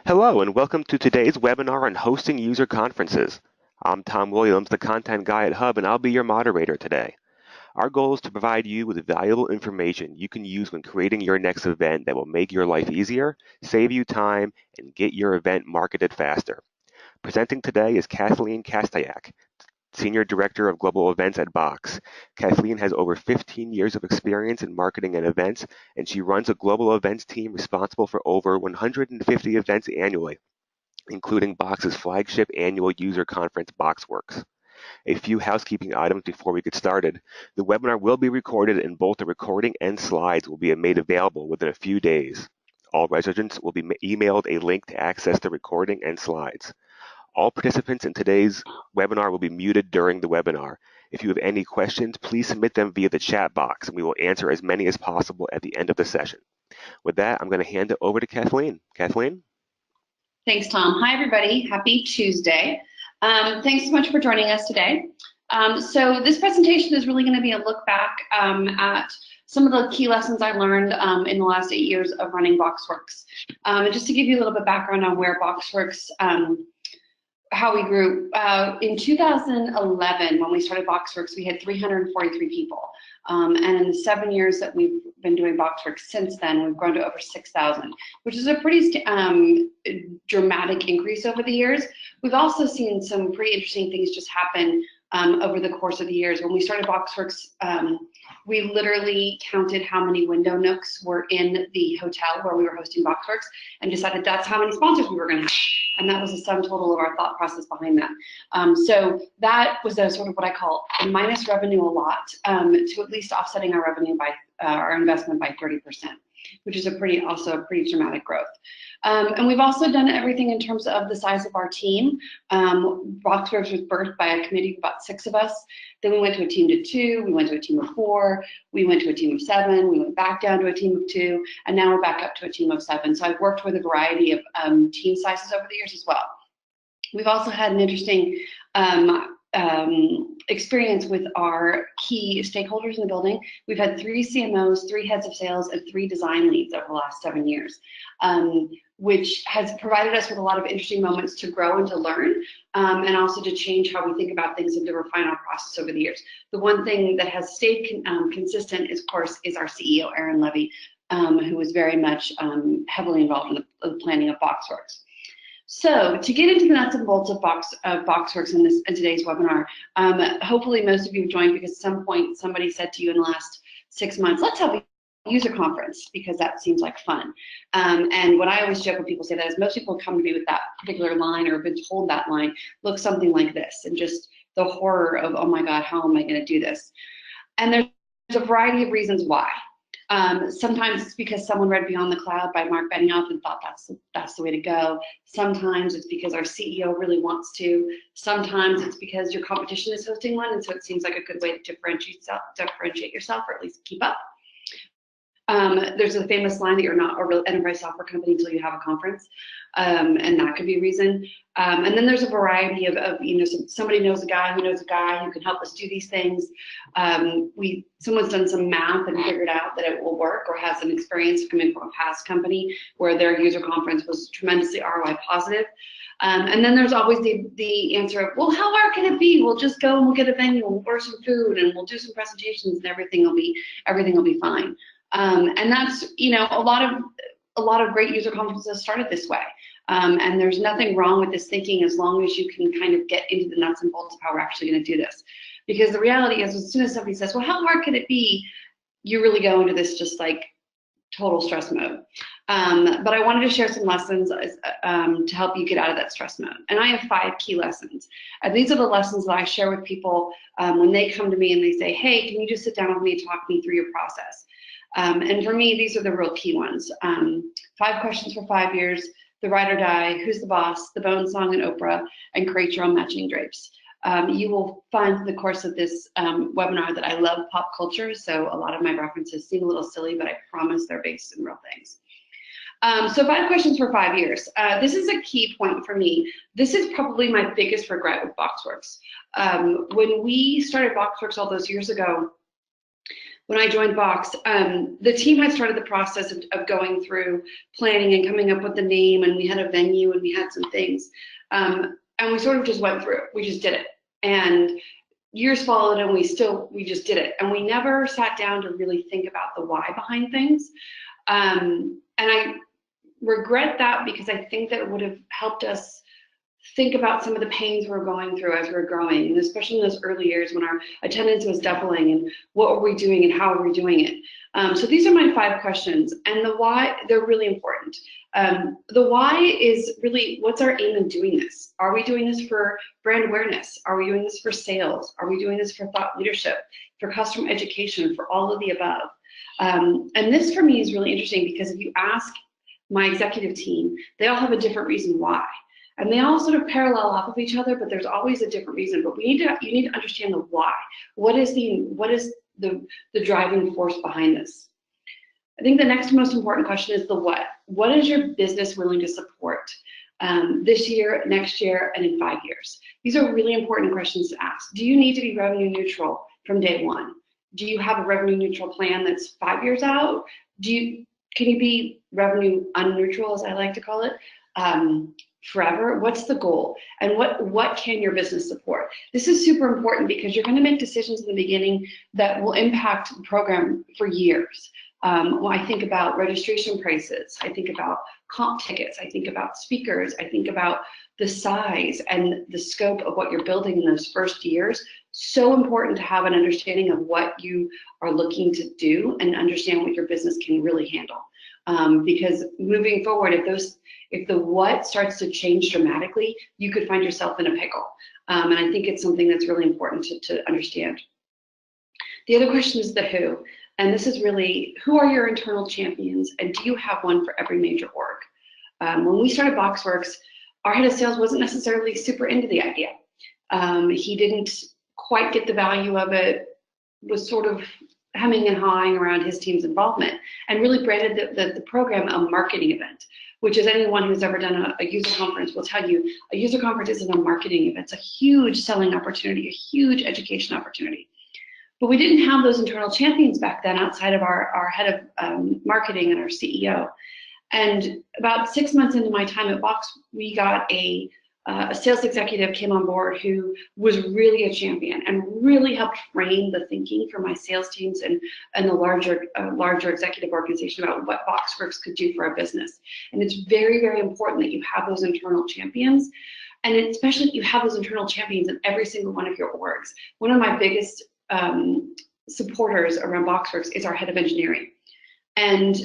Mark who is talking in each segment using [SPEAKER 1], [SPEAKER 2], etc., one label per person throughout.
[SPEAKER 1] Hello and welcome to today's webinar on hosting user conferences. I'm Tom Williams, the content guy at Hub, and I'll be your moderator today. Our goal is to provide you with valuable information you can use when creating your next event that will make your life easier, save you time, and get your event marketed faster. Presenting today is Kathleen Kastayak, Senior Director of Global Events at Box. Kathleen has over 15 years of experience in marketing and events, and she runs a global events team responsible for over 150 events annually, including Box's flagship annual user conference, BoxWorks. A few housekeeping items before we get started. The webinar will be recorded and both the recording and slides will be made available within a few days. All residents will be emailed a link to access the recording and slides. All participants in today's webinar will be muted during the webinar. If you have any questions, please submit them via the chat box and we will answer as many as possible at the end of the session. With that, I'm going to hand it over to Kathleen. Kathleen?
[SPEAKER 2] Thanks, Tom. Hi, everybody. Happy Tuesday. Thanks so much for joining us today. So this presentation is really going to be a look back at some of the key lessons I learned in the last 8 years of running BoxWorks. And just to give you a little bit of background on where BoxWorks, how we grew. In 2011, when we started BoxWorks, we had 343 people. And in the 7 years that we've been doing BoxWorks since then, we've grown to over 6,000, which is a pretty dramatic increase over the years. We've also seen some pretty interesting things just happen over the course of the years. When we started BoxWorks, we literally counted how many window nooks were in the hotel where we were hosting BoxWorks and decided that's how many sponsors we were going to have. And that was the sum total of our thought process behind that. So that was a sort of what I call a minus revenue a lot to at least offsetting our revenue by our investment by 30%, which is also a pretty dramatic growth. And we've also done everything in terms of the size of our team. BoxWorks was birthed by a committee of about 6 of us. Then we went to a team of 2, we went to a team of 4, we went to a team of 7, we went back down to a team of 2, and now we're back up to a team of 7. So I've worked with a variety of team sizes over the years as well. We've also had an interesting experience with our key stakeholders in the building. We've had 3 CMOs, 3 heads of sales, and 3 design leads over the last 7 years, which has provided us with a lot of interesting moments to grow and to learn, and also to change how we think about things and to refine our process over the years. The one thing that has stayed consistent, of course, is our CEO, Aaron Levy, who was very much heavily involved in the planning of BoxWorks. So to get into the nuts and bolts of BoxWorks in today's webinar, hopefully most of you have joined because at some point somebody said to you in the last 6 months, let's have a user conference because that seems like fun. And what I always joke when people say that is most people come to me with that particular line or have been told that line looks something like this, and just the horror of, oh my God, how am I going to do this? And there's a variety of reasons why. Sometimes it's because someone read Beyond the Cloud by Mark Benioff and thought that's the way to go. Sometimes it's because our CEO really wants to. Sometimes it's because your competition is hosting one, and so it seems like a good way to differentiate yourself or at least keep up. There's a famous line that you're not a real enterprise software company until you have a conference, and that could be a reason. And then there's a variety of somebody knows a guy who knows a guy who can help us do these things. Someone's done some math and figured out that it will work, or has some experience coming from a past company where their user conference was tremendously ROI positive. And then there's always the answer of, well, how hard can it be? We'll just go and we'll get a venue, we'll order some food, and we'll do some presentations, and everything will be fine. And that's, a lot of great user conferences started this way. And there's nothing wrong with this thinking as long as you can kind of get into the nuts and bolts of how we're actually going to do this. Because the reality is, as soon as somebody says, well, how hard can it be? You really go into this just like total stress mode. But I wanted to share some lessons to help you get out of that stress mode. And I have 5 key lessons. And these are the lessons that I share with people when they come to me and they say, hey, can you just sit down with me and talk me through your process? And for me, these are the real key ones. 5 questions for 5 years, the ride or die, who's the boss, the Bone Song and Oprah, and create your own matching drapes. You will find in the course of this webinar that I love pop culture, so a lot of my references seem a little silly, but I promise they're based in real things. So 5 questions for 5 years. This is a key point for me. This is probably my biggest regret with BoxWorks. When we started BoxWorks all those years ago, when I joined Box, the team had started the process of going through planning and coming up with the name, and we had a venue and we had some things. And we sort of just went through it. We just did it. And years followed and we just did it. And we never sat down to really think about the why behind things. And I regret that because I think that it would have helped us think about some of the pains we're going through as we're growing, and especially in those early years when our attendance was doubling, and what were we doing and how are we doing it. So these are my 5 questions, and the why, they're really important. The why is really, what's our aim in doing this? Are we doing this for brand awareness? Are we doing this for sales? Are we doing this for thought leadership, for customer education, for all of the above? And this for me is really interesting because if you ask my executive team, they all have a different reason why. And they all sort of parallel off of each other, but there's always a different reason. But you need to understand the why. What is the driving force behind this? I think the next most important question is the what. What is your business willing to support this year, next year, and in 5 years? These are really important questions to ask. Do you need to be revenue neutral from day one? Do you have a revenue neutral plan that's 5 years out? Can you be revenue unneutral, as I like to call it? Forever? What's the goal? And what can your business support? This is super important because you're going to make decisions in the beginning that will impact the program for years. When I think about registration prices, I think about comp tickets, I think about speakers, I think about the size and the scope of what you're building in those first years. So important to have an understanding of what you are looking to do and understand what your business can really handle. Because moving forward, if the what starts to change dramatically, you could find yourself in a pickle. And I think it's something that's really important to understand. The other question is the who. And this is really, who are your internal champions, and do you have one for every major org? When we started BoxWorks, our head of sales wasn't necessarily super into the idea. He didn't quite get the value of it, was sort of hemming and hawing around his team's involvement, and really branded the program a marketing event, which is anyone who's ever done a user conference will tell you, a user conference isn't a marketing event. It's a huge selling opportunity, a huge education opportunity. But we didn't have those internal champions back then outside of our head of marketing and our CEO. And about 6 months into my time at Box, we got a sales executive came on board who was really a champion and really helped frame the thinking for my sales teams and the larger executive organization about what BoxWorks could do for our business. And it's very, very important that you have those internal champions, and especially if you have those internal champions in every single one of your orgs. One of my biggest supporters around BoxWorks is our head of engineering. And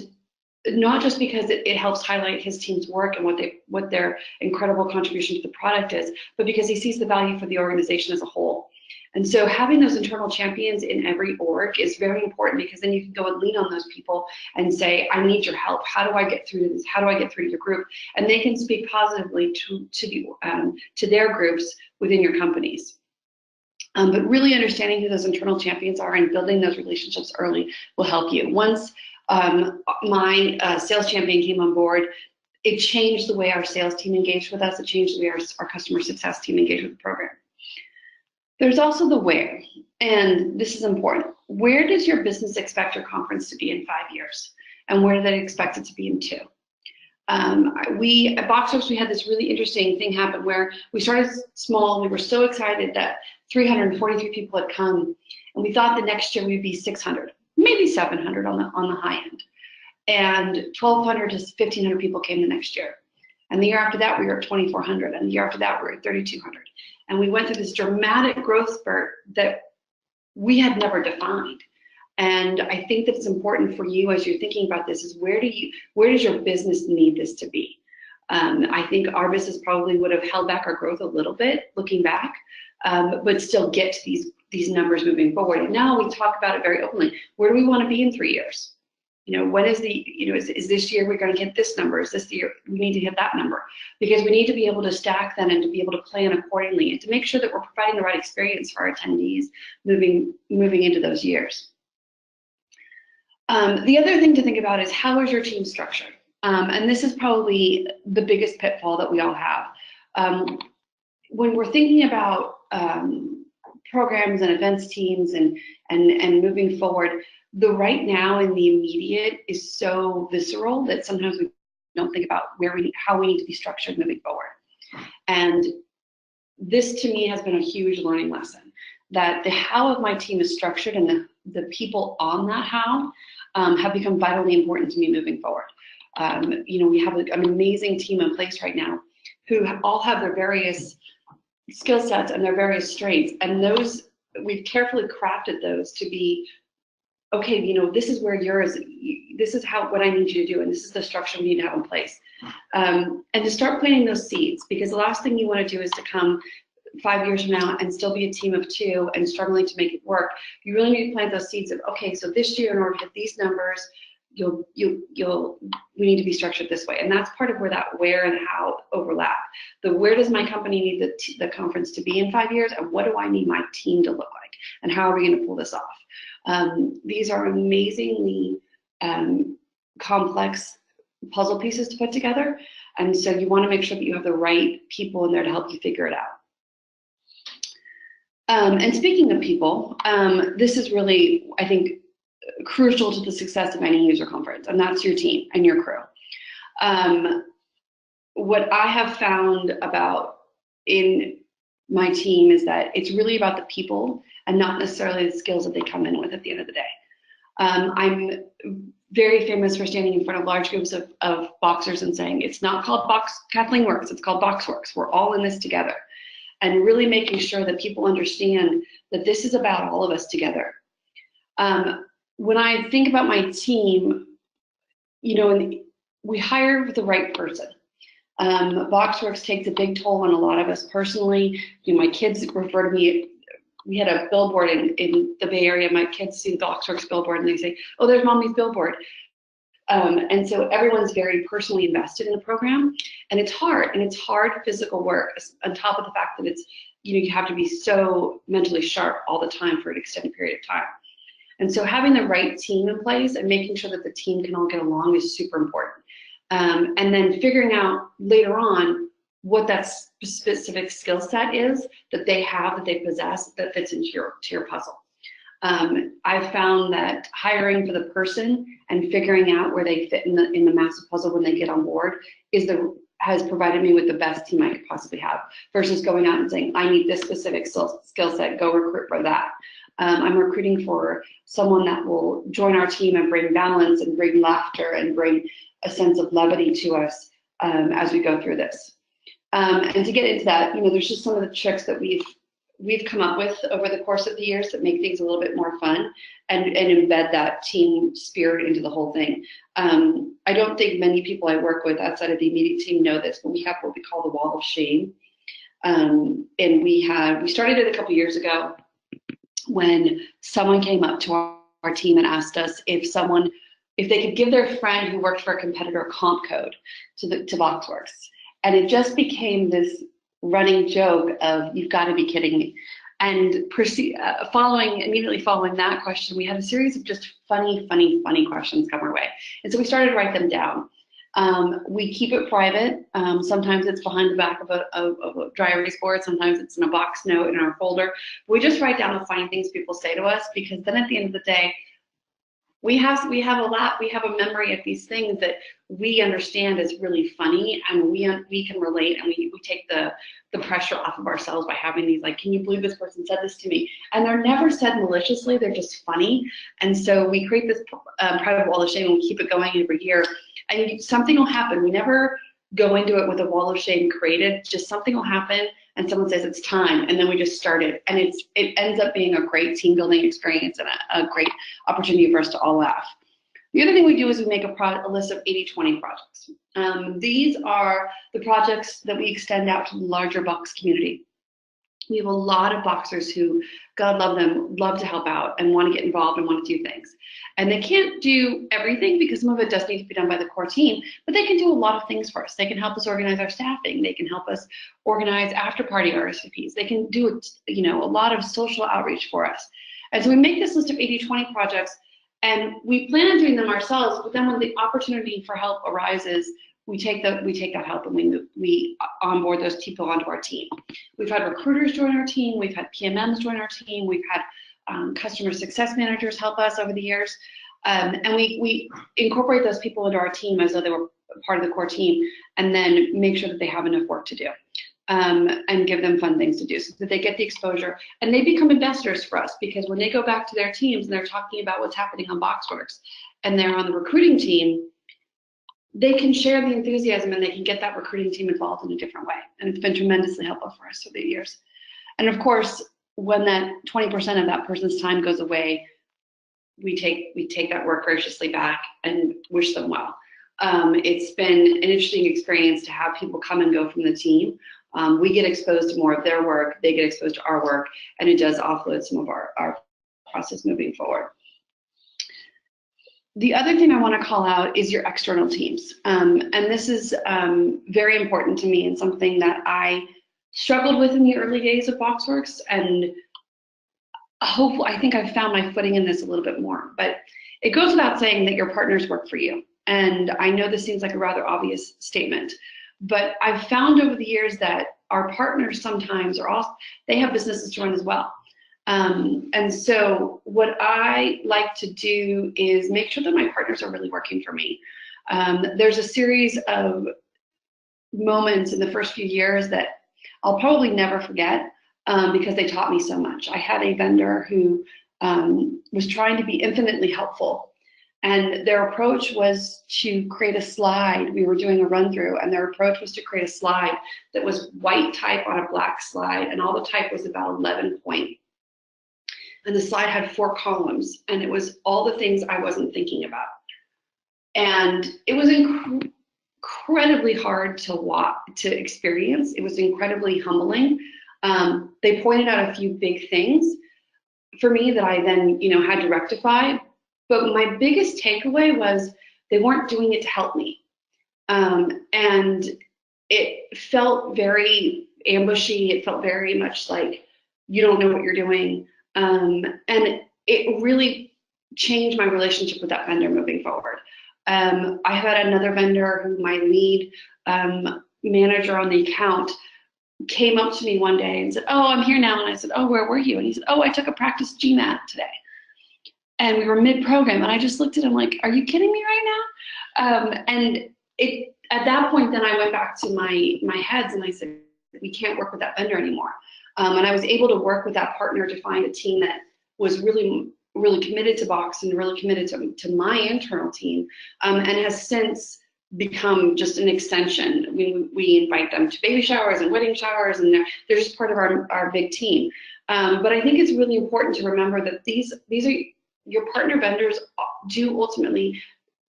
[SPEAKER 2] not just because it helps highlight his team's work and what their incredible contribution to the product is, but because he sees the value for the organization as a whole. And so having those internal champions in every org is very important, because then you can go and lean on those people and say, I need your help. How do I get through this? How do I get through to your group? And they can speak positively to their groups within your companies. But really understanding who those internal champions are and building those relationships early will help you. Once my sales champion came on board, it changed the way our sales team engaged with us. It changed the way our customer success team engaged with the program. There's also the where, and this is important. Where does your business expect your conference to be in 5 years? And where do they expect it to be in 2? At BoxWorks, we had this really interesting thing happen where we started small. We were so excited that 343 people had come, and we thought the next year we'd be 600, maybe 700 on the high end. And 1,200 to 1,500 people came the next year. And the year after that, we were at 2,400. And the year after that, we were at 3,200. And we went through this dramatic growth spurt that we had never defined. And I think that it's important for you as you're thinking about this is where does your business need this to be? I think our business probably would have held back our growth a little bit looking back, but still get to these numbers moving forward. And now we talk about it very openly. Where do we want to be in 3 years? When is is this year we're going to get this number? Is this year we need to hit that number? Because we need to be able to stack them and to be able to plan accordingly and to make sure that we're providing the right experience for our attendees moving into those years. The other thing to think about is, how is your team structured? And this is probably the biggest pitfall that we all have. When we're thinking about programs and events teams and moving forward, The right now and the immediate is so visceral that sometimes we don't think about how we need to be structured moving forward. And this to me has been a huge learning lesson, that the how of my team is structured and the people on that how have become vitally important to me moving forward. We have an amazing team in place right now who all have their various skill sets and their various strengths, and those we've carefully crafted those to be, okay, this is where this is what I need you to do, and this is the structure we need to have in place. And to start planting those seeds, because the last thing you want to do is to come 5 years from now and still be a team of 2 and struggling to make it work. You really need to plant those seeds of, okay, so this year in order to hit these numbers, we need to be structured this way. And that's part of where that where and how overlap. The where does my company need the conference to be in 5 years, and what do I need my team to look like, and how are we going to pull this off? These are amazingly complex puzzle pieces to put together, and so you want to make sure that you have the right people in there to help you figure it out. And speaking of people, this is really, I think, crucial to the success of any user conference, and that's your team and your crew. What I have found in my team is that it's really about the people and not necessarily the skills that they come in with at the end of the day. I'm very famous for standing in front of large groups of boxers and saying, it's not called Kathleen Works, it's called BoxWorks. We're all in this together. And really making sure that people understand that this is about all of us together. When I think about my team, we hire the right person. BoxWorks takes a big toll on a lot of us personally. My kids refer to me. We had a billboard in the Bay Area. My kids see the BoxWorks billboard and they say, "Oh, there's Mommy's billboard." And so everyone's very personally invested in the program, and it's hard physical work on top of the fact that it's, you have to be so mentally sharp all the time for an extended period of time. And so having the right team in place and making sure that the team can all get along is super important. And then figuring out later on what that specific skill set is that they have, that they possess, that fits into your puzzle. I've found that hiring for the person and figuring out where they fit in the massive puzzle when they get on board has provided me with the best team I could possibly have, versus going out and saying, I need this specific skill set, go recruit for that. I'm recruiting for someone that will join our team and bring balance and bring laughter and bring a sense of levity to us as we go through this. And to get into that, there's just some of the tricks that we've come up with over the course of the years that make things a little bit more fun and embed that team spirit into the whole thing. I don't think many people I work with outside of the immediate team know this, but we have what we call the wall of shame. And we started it a couple years ago when someone came up to our team and asked us if they could give their friend who worked for a competitor a comp code to BoxWorks. And it just became this running joke of, you've got to be kidding me. And immediately following that question, we had a series of just funny questions come our way. And so we started to write them down. We keep it private. Sometimes it's behind the back of a dry erase board. Sometimes it's in a box note in our folder. We just write down the funny things people say to us, because then at the end of the day, we have a memory of these things that we understand is really funny, and we can relate, and we take the pressure off of ourselves by having these, like, can you believe this person said this to me? And they're never said maliciously, they're just funny. And so we create this private wall of shame, and we keep it going every year. And something will happen. We never go into it with a wall of shame created. Just something will happen, and someone says it's time, and then we just start it. And it ends up being a great team building experience and a great opportunity for us to all laugh. The other thing we do is we make a list of 80-20 projects. These are the projects that we extend out to the larger box community. We have a lot of boxers who, God love them, love to help out and want to get involved and want to do things. And they can't do everything because some of it does need to be done by the core team, but they can do a lot of things for us. They can help us organize our staffing. They can help us organize after-party RSVPs. They can do a lot of social outreach for us. And so we make this list of 80-20 projects, and we plan on doing them ourselves, but then when the opportunity for help arises, we take that help and we onboard those people onto our team. We've had recruiters join our team. We've had PMMs join our team. We've had customer success managers help us over the years. And we incorporate those people into our team as though they were part of the core team, and then make sure that they have enough work to do, and give them fun things to do so that they get the exposure and they become ambassadors for us, because when they go back to their teams and they're talking about what's happening on BoxWorks and they're on the recruiting team, they can share the enthusiasm and they can get that recruiting team involved in a different way. And it's been tremendously helpful for us over the years. And of course, when that 20% of that person's time goes away, we take that work graciously back and wish them well. It's been an interesting experience to have people come and go from the team. We get exposed to more of their work, they get exposed to our work, and it does offload some of our process moving forward. The other thing I want to call out is your external teams. And this is very important to me and something that I struggled with in the early days of BoxWorks, and hopefully I think I've found my footing in this a little bit more. But it goes without saying that your partners work for you. And I know this seems like a rather obvious statement, but I've found over the years that our partners sometimes are also, they have businesses to run as well. And so what I like to do is make sure that my partners are really working for me. There's a series of moments in the first few years that I'll probably never forget, because they taught me so much. I had a vendor who was trying to be infinitely helpful, and their approach was to create a slide. We were doing a run through, and their approach was to create a slide that was white type on a black slide, and all the type was about 11 point. And the slide had 4 columns, and it was all the things I wasn't thinking about. And it was incredibly hard to experience. It was incredibly humbling. They pointed out a few big things for me that I then, had to rectify. But my biggest takeaway was they weren't doing it to help me. And it felt very ambushy. It felt very much like you don't know what you're doing. And it really changed my relationship with that vendor moving forward. I had another vendor who my lead manager on the account came up to me one day and said, "Oh, I'm here now." And I said, "Oh, where were you?" And he said, "Oh, I took a practice GMAT today." And we were mid-program, and I just looked at him like, "Are you kidding me right now?" And at that point, then I went back to my heads and I said, "We can't work with that vendor anymore." And I was able to work with that partner to find a team that was really, really committed to Box and really committed to my internal team, and has since become just an extension. We invite them to baby showers and wedding showers, and they're just part of our big team. But I think it's really important to remember that these are your partner vendors do ultimately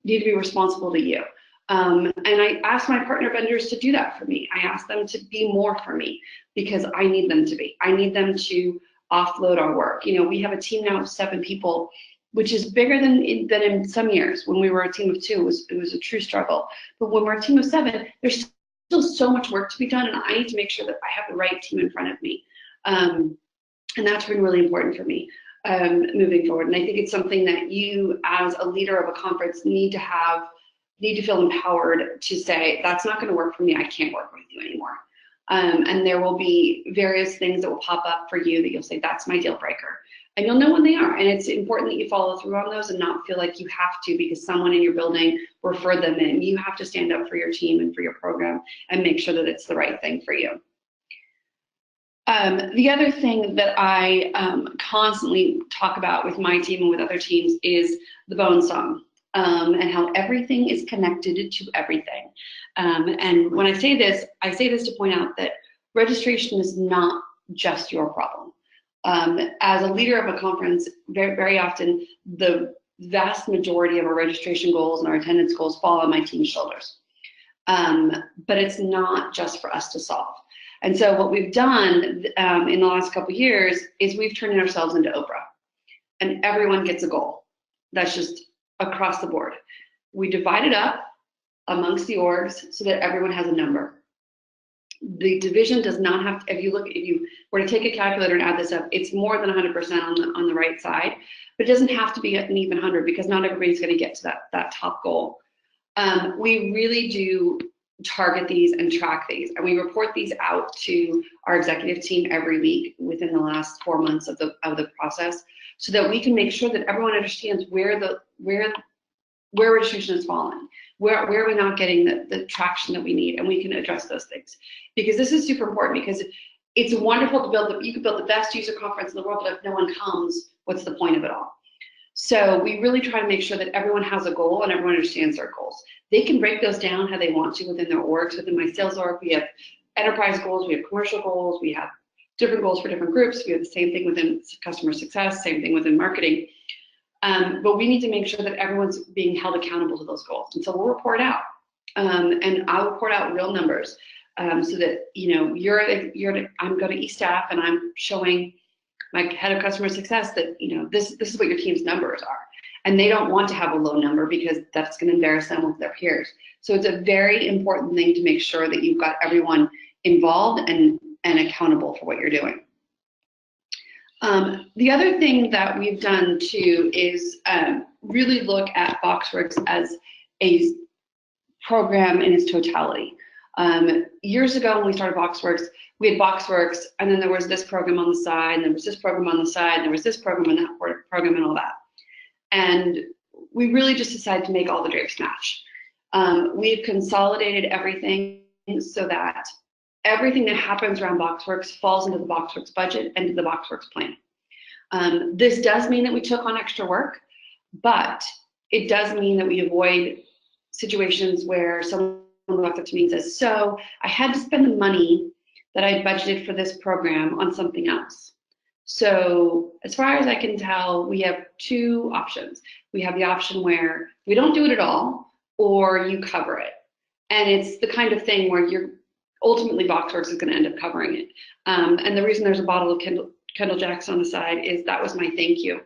[SPEAKER 2] need to be responsible to you. And I ask my partner vendors to do that for me. I ask them to be more for me because I need them to be. I need them to offload our work. We have a team now of 7 people, which is bigger than in some years. When we were a team of 2, it was a true struggle. But when we're a team of 7, there's still so much work to be done, and I need to make sure that I have the right team in front of me. And that's been really important for me moving forward. And I think it's something that you, as a leader of a conference, need to feel empowered to say, that's not going to work for me. I can't work with you anymore. And there will be various things that will pop up for you that you'll say, that's my deal breaker. And you'll know when they are. And it's important that you follow through on those and not feel like you have to because someone in your building referred them in. You have to stand up for your team and for your program and make sure that it's the right thing for you. The other thing that I constantly talk about with my team and with other teams is the bone song. And how everything is connected to everything. And when I say this to point out that registration is not just your problem. As a leader of a conference, very, very often the vast majority of our registration goals and our attendance goals fall on my team's shoulders. But it's not just for us to solve. And so what we've done in the last couple of years is we've turned ourselves into Oprah. And everyone gets a goal. That's just across the board. We divide it up amongst the orgs so that everyone has a number. The division does not have to, if you were to take a calculator and add this up, it's more than 100% on the right side, but it doesn't have to be an even 100 because not everybody's going to get to that top goal. We really do target these and track these, and we report these out to our executive team every week within the last 4 months of the process. so that we can make sure that everyone understands where registration is falling, where are we not getting the traction that we need, and we can address those things. Because this is super important, because it's wonderful to build, you could build the best user conference in the world, but if no one comes, what's the point of it all? So we really try to make sure that everyone has a goal and everyone understands their goals. They can break those down how they want to within their orgs. Within my sales org, we have enterprise goals, we have commercial goals, we have different goals for different groups. We have the same thing within customer success, same thing within marketing. But we need to make sure that everyone's being held accountable to those goals. And so we'll report out, and I'll report out real numbers, so that, you know, I'm going to e-staff and I'm showing my head of customer success that, you know, this is what your team's numbers are. And they don't want to have a low number because that's going to embarrass them with their peers. So it's a very important thing to make sure that you've got everyone involved and accountable for what you're doing. The other thing that we've done too is really look at BoxWorks as a program in its totality. Years ago when we started BoxWorks, we had BoxWorks, and then there was this program on the side, and there was this program on the side, and there was this program and that program and all that. And we really just decided to make all the drapes match. We've consolidated everything so that everything that happens around BoxWorks falls into the BoxWorks budget and to the BoxWorks plan. This does mean that we took on extra work, but it does mean that we avoid situations where someone walks up to me and says, so I had to spend the money that I budgeted for this program on something else. So as far as I can tell, we have two options. We have the option where we don't do it at all, or you cover it. And it's the kind of thing where you're ultimately BoxWorks is going to end up covering it. And the reason there's a bottle of Kendall Jackson on the side is that was my thank you.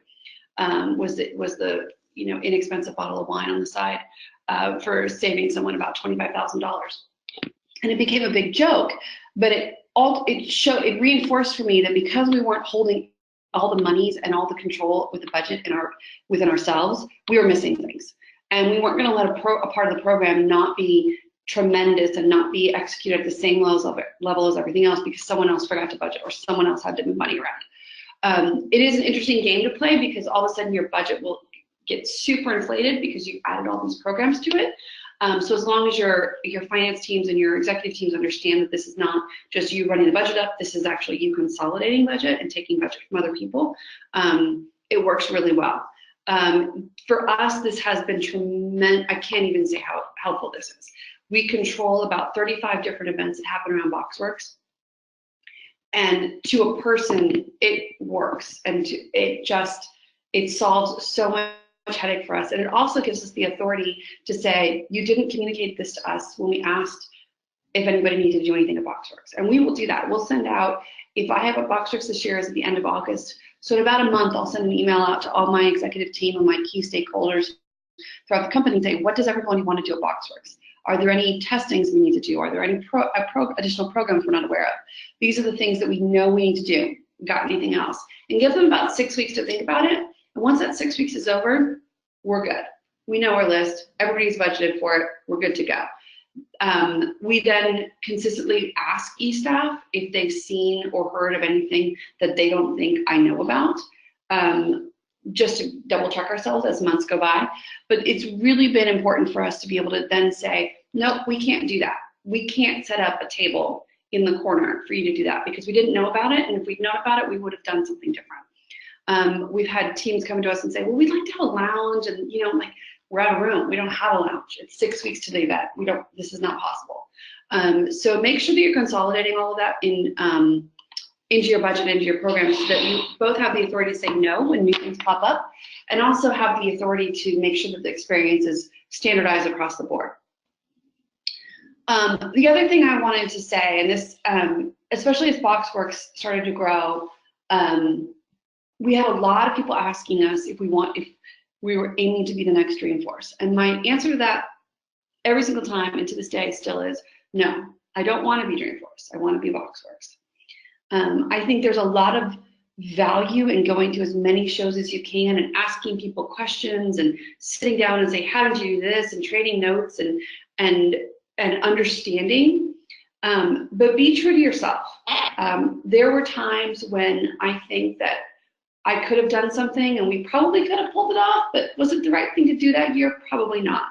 [SPEAKER 2] Was the you know, inexpensive bottle of wine on the side for saving someone about $25,000. And it became a big joke, but it reinforced for me that because we weren't holding all the monies and all the control with the budget within ourselves, we were missing things. And we weren't going to let a part of the program not be tremendous and not be executed at the same level as everything else because someone else forgot to budget or someone else had to move money around. It is an interesting game to play because all of a sudden your budget will get super inflated because you added all these programs to it. So as long as your finance teams and your executive teams understand that this is not just you running the budget up, this is actually you consolidating budget and taking budget from other people, it works really well. For us, this has been tremendous. I can't even say how helpful this is. We control about 35 different events that happen around BoxWorks. And to a person, it works. And it solves so much headache for us. And it also gives us the authority to say, you didn't communicate this to us when we asked if anybody needed to do anything at BoxWorks. And we will do that. We'll send out, if I have a BoxWorks this year is at the end of August, so in about a month, I'll send an email out to all my executive team and my key stakeholders throughout the company and say, what does everyone want to do at BoxWorks? Are there any testings we need to do? Are there any additional programs we're not aware of? These are the things that we know we need to do. Got anything else? And give them about 6 weeks to think about it. And once that 6 weeks is over, we're good. We know our list. Everybody's budgeted for it. We're good to go. We then consistently ask e-staff if they've seen or heard of anything that they don't think I know about, just to double check ourselves as months go by. But it's really been important for us to be able to then say, nope, we can't do that. We can't set up a table in the corner for you to do that because we didn't know about it. And if we'd known about it, we would have done something different. We've had teams come to us and say, well, we'd like to have a lounge. And, you know, I'm like, we're out of room. We don't have a lounge. It's 6 weeks to the event. This is not possible. So make sure that you're consolidating all of that into your budget, into your program, so that you both have the authority to say no when new things pop up, and also have the authority to make sure that the experience is standardized across the board. The other thing I wanted to say, and this, especially as BoxWorks started to grow, we had a lot of people asking us if we were aiming to be the next Dreamforce. And my answer to that every single time, and to this day still is, no, I don't want to be Dreamforce. I want to be BoxWorks. I think there's a lot of value in going to as many shows as you can and asking people questions and sitting down and say, how did you do this, and trading notes and understanding, but be true to yourself. There were times when I think that I could have done something and we probably could have pulled it off, but was it the right thing to do that year? Probably not.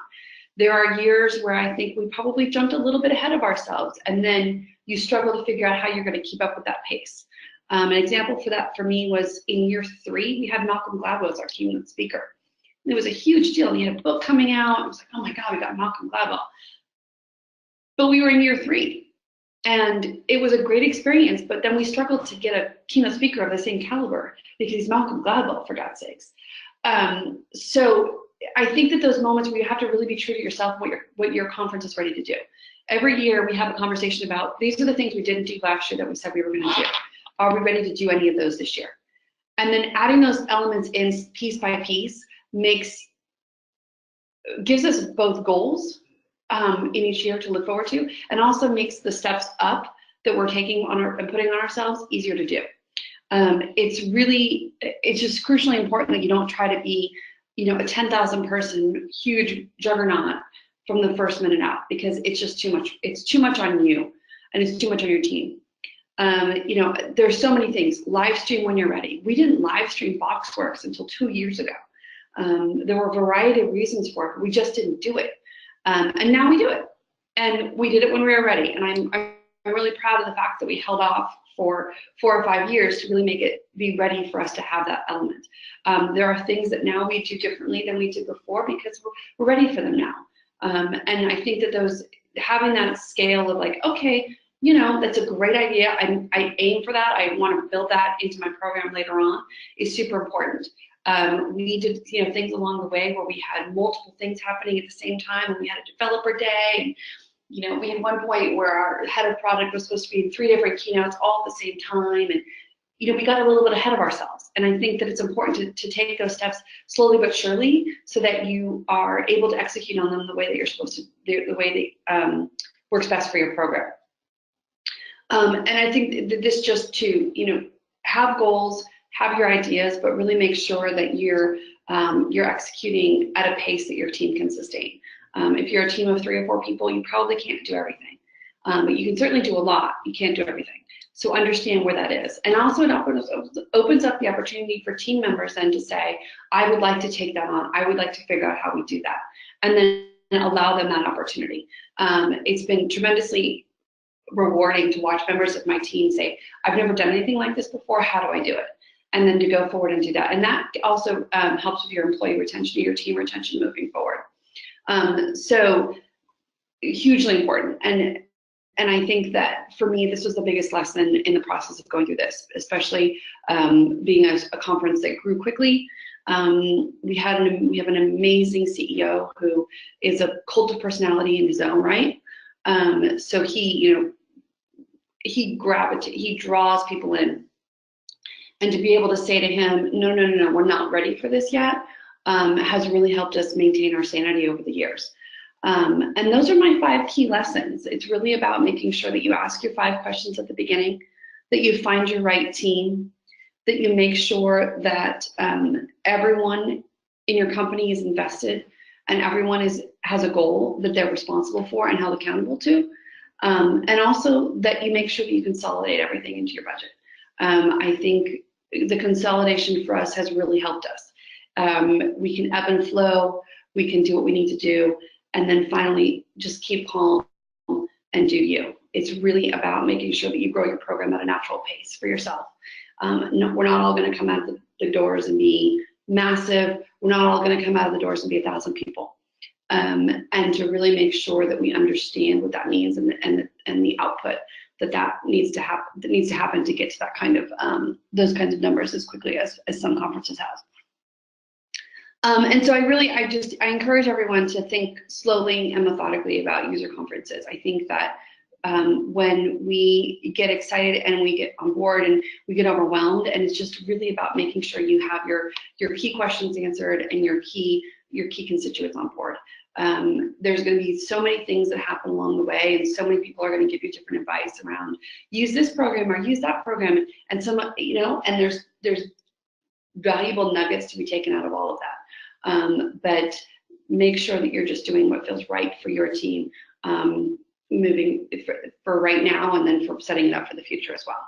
[SPEAKER 2] There are years where I think we probably jumped a little bit ahead of ourselves, and then you struggle to figure out how you're going to keep up with that pace. An example for that for me was in year 3, we had Malcolm Gladwell as our keynote speaker. And it was a huge deal. He had a book coming out. I was like, oh my God, we got Malcolm Gladwell. But we were in year 3. And it was a great experience, but then we struggled to get a keynote speaker of the same caliber because he's Malcolm Gladwell, for God's sakes. So I think that those moments where you have to really be true to yourself, what your conference is ready to do. Every year we have a conversation about, these are the things we didn't do last year that we said we were going to do. Are we ready to do any of those this year? And then adding those elements in piece by piece gives us both goals in each year to look forward to, and also makes the steps up that we're taking on and putting on ourselves easier to do. It's just crucially important that you don't try to be, a 10,000 person huge juggernaut from the first minute out, because it's just too much. It's too much on you, and it's too much on your team. There's so many things. Live stream when you're ready. We didn't live stream BoxWorks until 2 years ago. There were a variety of reasons for it. We just didn't do it. And now we do it. And we did it when we were ready. And I'm really proud of the fact that we held off for 4 or 5 years to really make it be ready for us to have that element. There are things that now we do differently than we did before because we're ready for them now. And I think that having that scale of like, okay, that's a great idea. I aim for that. I want to build that into my program later on is super important. We did things along the way where we had multiple things happening at the same time, and we had a developer day. And, we had one point where our head of product was supposed to be in 3 different keynotes all at the same time, and we got a little bit ahead of ourselves. And I think that it's important to take those steps slowly but surely, so that you are able to execute on them the way that you're supposed to, the way that works best for your program. And I think that this just to have goals, have your ideas, but really make sure that you're executing at a pace that your team can sustain. If you're a team of 3 or 4 people, you probably can't do everything, but you can certainly do a lot. You can't do everything. So understand where that is. And also it opens up the opportunity for team members then to say, I would like to take that on. I would like to figure out how we do that. And then allow them that opportunity. It's been tremendously rewarding to watch members of my team say, I've never done anything like this before. How do I do it? And then to go forward and do that. And that also helps with your employee retention, your team retention moving forward. So hugely important. And I think that for me, this was the biggest lesson in the process of going through this, especially being a conference that grew quickly. We have an amazing CEO who is a cult of personality in his own right. So he draws people in. And to be able to say to him, no, we're not ready for this yet, has really helped us maintain our sanity over the years. And those are my 5 key lessons. It's really about making sure that you ask your 5 questions at the beginning, that you find your right team, that you make sure that everyone in your company is invested and everyone has a goal that they're responsible for and held accountable to. And also that you make sure that you consolidate everything into your budget. I think the consolidation for us has really helped us. We can ebb and flow, we can do what we need to do, and then finally just keep calm and do you. It's really about making sure that you grow your program at a natural pace for yourself. No, we're not all going to come out of the doors and be massive. We're not all going to come out of the doors and be 1,000 people. And to really make sure that we understand what that means and the output that needs to happen to get to that kind of those kinds of numbers as quickly as some conferences have. And so I encourage everyone to think slowly and methodically about user conferences. I think that when we get excited and we get on board and we get overwhelmed, and it's just really about making sure you have your key questions answered and your key constituents on board. There's going to be so many things that happen along the way, and so many people are going to give you different advice around use this program or use that program, and and there's valuable nuggets to be taken out of all of that. But make sure that you're just doing what feels right for your team, moving for right now, and then for setting it up for the future as well.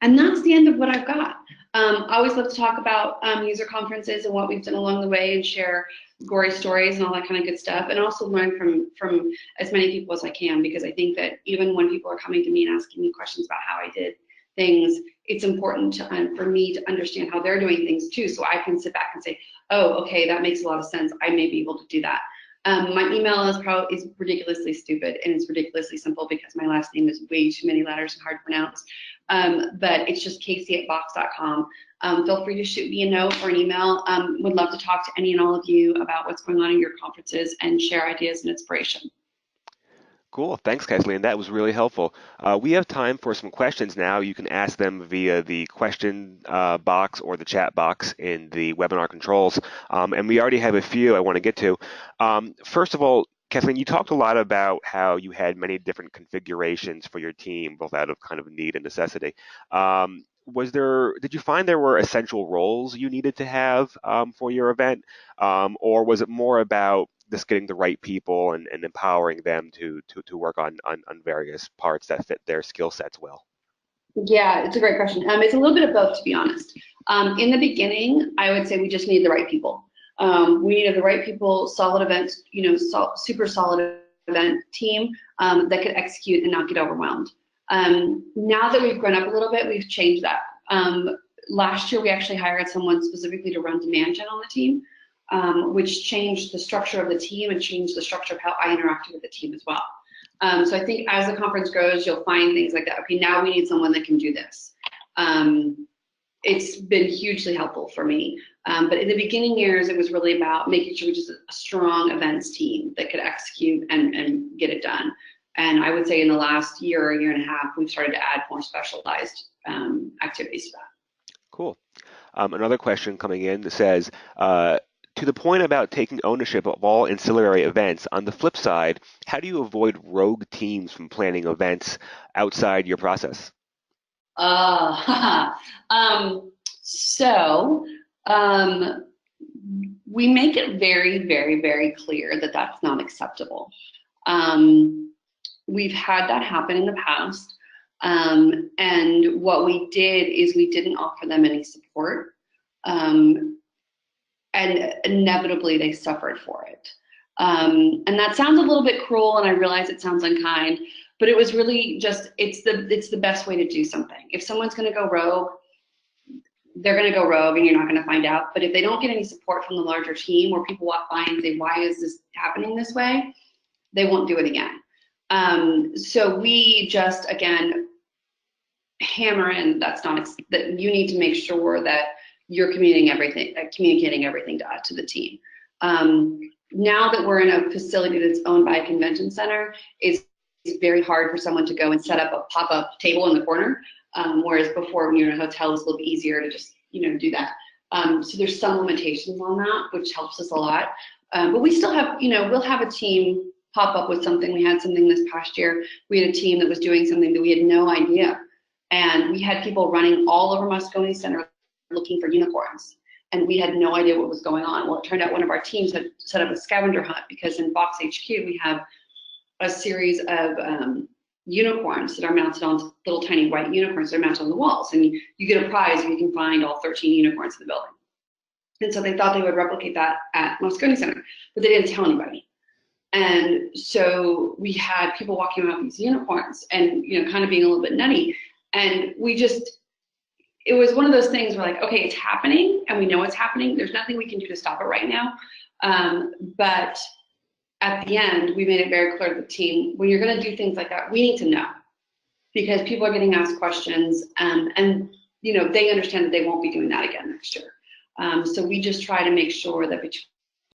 [SPEAKER 2] And that's the end of what I've got. I always love to talk about user conferences and what we've done along the way and share gory stories and all that kind of good stuff, and also learn from as many people as I can, because I think that even when people are coming to me and asking me questions about how I did things, it's important for me to understand how they're doing things too, so I can sit back and say, oh, okay, that makes a lot of sense. I may be able to do that. My email is ridiculously stupid, and it's ridiculously simple because my last name is way too many letters and hard to pronounce. But it's just casey@box.com. Feel free to shoot me a note or an email. Would love to talk to any and all of you about what's going on in your conferences and share ideas and inspiration.
[SPEAKER 1] Cool. Thanks, Kathleen. That was really helpful. We have time for some questions now. You can ask them via the question box or the chat box in the webinar controls. And we already have a few I want to get to. First of all, Kathleen, you talked a lot about how you had many different configurations for your team, both out of kind of need and necessity. Did you find there were essential roles you needed to have for your event? Or was it more about just getting the right people and empowering them to work on various parts that fit their skill sets well?
[SPEAKER 2] Yeah, it's a great question. It's a little bit of both, to be honest. In the beginning, I would say we just needed the right people. We needed the right people, solid event, super solid event team that could execute and not get overwhelmed. Now that we've grown up a little bit, we've changed that. Last year, we actually hired someone specifically to run demand gen on the team, which changed the structure of the team and changed the structure of how I interacted with the team as well. So I think as the conference grows, you'll find things like that. Okay, now we need someone that can do this. It's been hugely helpful for me. But in the beginning years, it was really about making sure we just a strong events team that could execute and get it done. And I would say in the last year and a half, we've started to add more specialized activities to that.
[SPEAKER 1] Cool. Another question coming in that says, to the point about taking ownership of all ancillary events, on the flip side, how do you avoid rogue teams from planning events outside your process?
[SPEAKER 2] So we make it very, very, very clear that that's not acceptable. We've had that happen in the past. And what we did is we didn't offer them any support. And inevitably they suffered for it. And that sounds a little bit cruel, and I realize it sounds unkind, but it was really just, it's the best way to do something. If someone's gonna go rogue, they're gonna go rogue and you're not gonna find out. But if they don't get any support from the larger team, or people walk by and say, why is this happening this way? They won't do it again. So we just, again, hammer in that you need to make sure that you're communicating everything to the team. Now that we're in a facility that's owned by a convention center, it's very hard for someone to go and set up a pop-up table in the corner, whereas before when you're in a hotel, it's a little bit easier to just do that. So there's some limitations on that, which helps us a lot. But we still have, we'll have a team pop up with something. We had something this past year. We had a team that was doing something that we had no idea. And we had people running all over Moscone Center looking for unicorns. And we had no idea what was going on. Well, it turned out one of our teams had set up a scavenger hunt, because in Box HQ, we have a series of unicorns that are mounted on, little tiny white unicorns that are mounted on the walls. And you get a prize if you can find all 13 unicorns in the building. And so they thought they would replicate that at Moscone Center, but they didn't tell anybody. And so we had people walking around with these unicorns and, kind of being a little bit nutty. And it was one of those things where, like, okay, it's happening and we know it's happening. There's nothing we can do to stop it right now. But at the end, we made it very clear to the team, when you're going to do things like that, we need to know, because people are getting asked questions, and they understand that they won't be doing that again next year. So we just try to make sure that